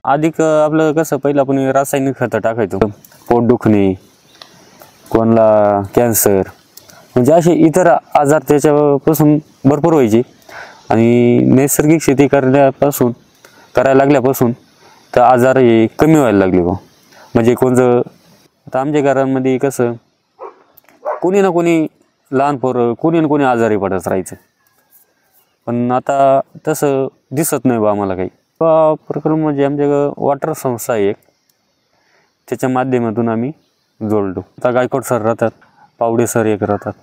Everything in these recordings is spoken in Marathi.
अधिक आपलं कसं पहिलं आपण रासायनिक खतं टाकायचो, पोट दुखणे, कोणाला कॅन्सर, म्हणजे असे इतर आजार त्याच्यापासून भरपूर व्हायचे। आणि नैसर्गिक शेती करायला लागल्यापासून तर आजार हे कमी व्हायला लागले बा। म्हणजे कोणतं आता आमच्या घरांमध्ये कसं कोणी ना कोणी लहान पोरं कोणी ना कोणी आजारी पडत राहायचं, पण आता तसं दिसत नाही बा आम्हाला काही। प्रकरण म्हणजे आमच्या वॉटर संस्था आहे एक, त्याच्या माध्यमातून आम्ही जोडलो। आता गायकवाड सर राहतात, पावडे सर एक राहतात,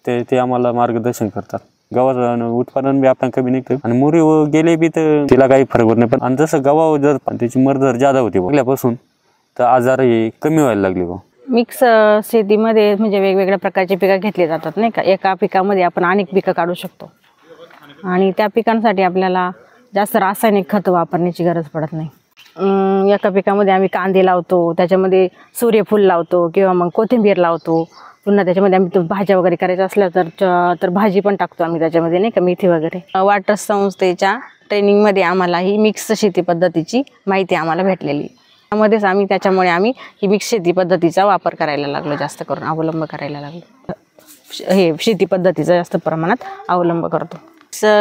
ते आम्हाला मार्गदर्शन करतात। गव्हाचं उत्पादन बी आपण कमी निघतं आणि मुरी गेले बी तर तिला काही फरक होत नाही, पण आणि जसं गव्हावर जर त्याची मर जर जादा होती बघल्यापासून तर आजार हे कमी व्हायला लागले बा। मिक्स शेतीमध्ये म्हणजे वेगवेगळ्या प्रकारचे पिकं घेतले जातात नाही का। एका पिकामध्ये आपण अनेक पिकं काढू शकतो आणि त्या पिकांसाठी आपल्याला जास्त रासायनिक खत वापरण्याची गरज पडत नाही। एका पिकामध्ये आम्ही कांदे लावतो, त्याच्यामध्ये सूर्यफूल लावतो किंवा मग कोथिंबीर लावतो, पुन्हा त्याच्यामध्ये आम्ही भाज्या वगैरे करायच्या असल्या तर भाजी पण टाकतो आम्ही त्याच्यामध्ये नाही का, मेथी वगैरे। वॉटर संस्थेच्या ट्रेनिंगमध्ये आम्हाला ही मिक्स शेती पद्धतीची माहिती आम्हाला भेटलेली, त्यामध्येच त्याच्यामुळे आम्ही ही मिक्स शेती पद्धतीचा वापर करायला लागलो, जास्त करून अवलंब करायला लागलो। हे शेती पद्धतीचा जास्त प्रमाणात अवलंब करतो।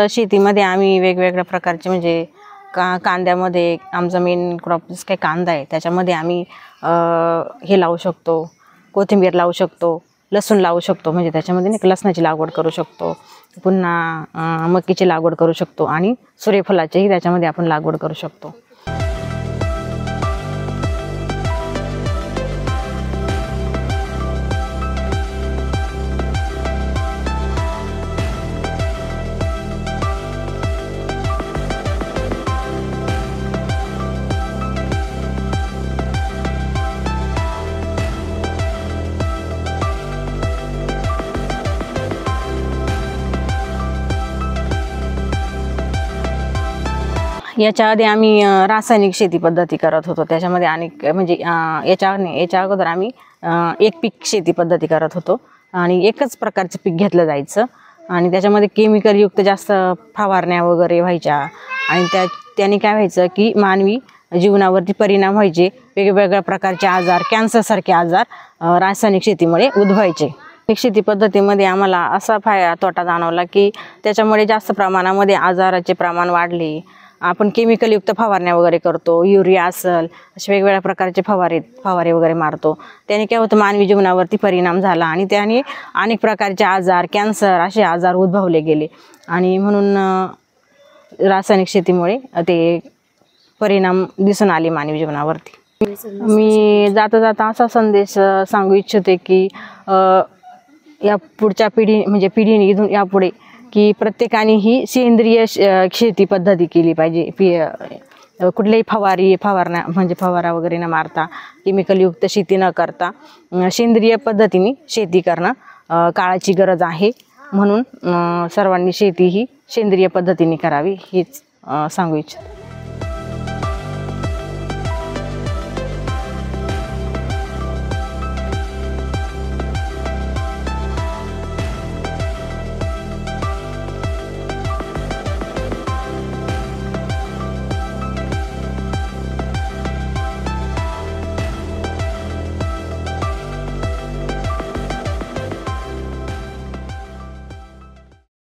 शेतीमध्ये आम्ही वेगवेगळ्या प्रकारचे म्हणजे कांद्यामध्ये आमचा मेन क्रॉप जसं काही कांदा आहे, त्याच्यामध्ये आम्ही हे लावू शकतो, कोथिंबीर लावू शकतो, लसूण लावू शकतो, म्हणजे त्याच्यामध्ये नाही लसणाची लागवड करू शकतो, पुन्हा मकीची लागवड करू शकतो आणि सूर्यफुलाचीही त्याच्यामध्ये आपण लागवड करू शकतो। याच्या आधी आम्ही रासायनिक शेती पद्धती करत होतो, त्याच्यामध्ये अनेक म्हणजे याच्या अगोदर आम्ही एक पीक शेती पद्धती करत होतो आणि एकच प्रकारचं पीक घेतलं जायचं आणि त्याच्यामध्ये केमिकलयुक्त जास्त फवारण्या वगैरे व्हायच्या आणि त्याने काय व्हायचं की मानवी जीवनावरती परिणाम व्हायचे, वेगवेगळ्या प्रकारचे आजार, कॅन्सरसारखे आजार रासायनिक शेतीमुळे उद्भवायचे। शेती पद्धतीमध्ये आम्हाला असा तोटा जाणवला की त्याच्यामुळे जास्त प्रमाणामध्ये आजाराचे प्रमाण वाढले। आपण केमिकलयुक्त फवारण्या वगैरे करतो, युरिया असेल अशा वेगवेगळ्या प्रकारचे फवारे वगैरे मारतो, त्याने काय होतं मानवी जीवनावरती परिणाम झाला आणि त्याने अनेक प्रकारचे आजार, कॅन्सर असे आजार उद्भवले गेले आणि म्हणून रासायनिक शेतीमुळे ते परिणाम दिसून आले मानवी जीवनावरती। मी जाता जाता असा संदेश सांगू इच्छिते की या पुढच्या पिढीने इथून यापुढे की प्रत्येकाने ही सेंद्रिय शेती पद्धती केली पाहिजे। कुठल्याही फवारा वगैरे न मारता, केमिकलयुक्त शेती न करता सेंद्रिय पद्धतीने शेती करणं काळाची गरज आहे, म्हणून सर्वांनी शेती ही सेंद्रिय पद्धतीने करावी हीच सांगू इच्छिते।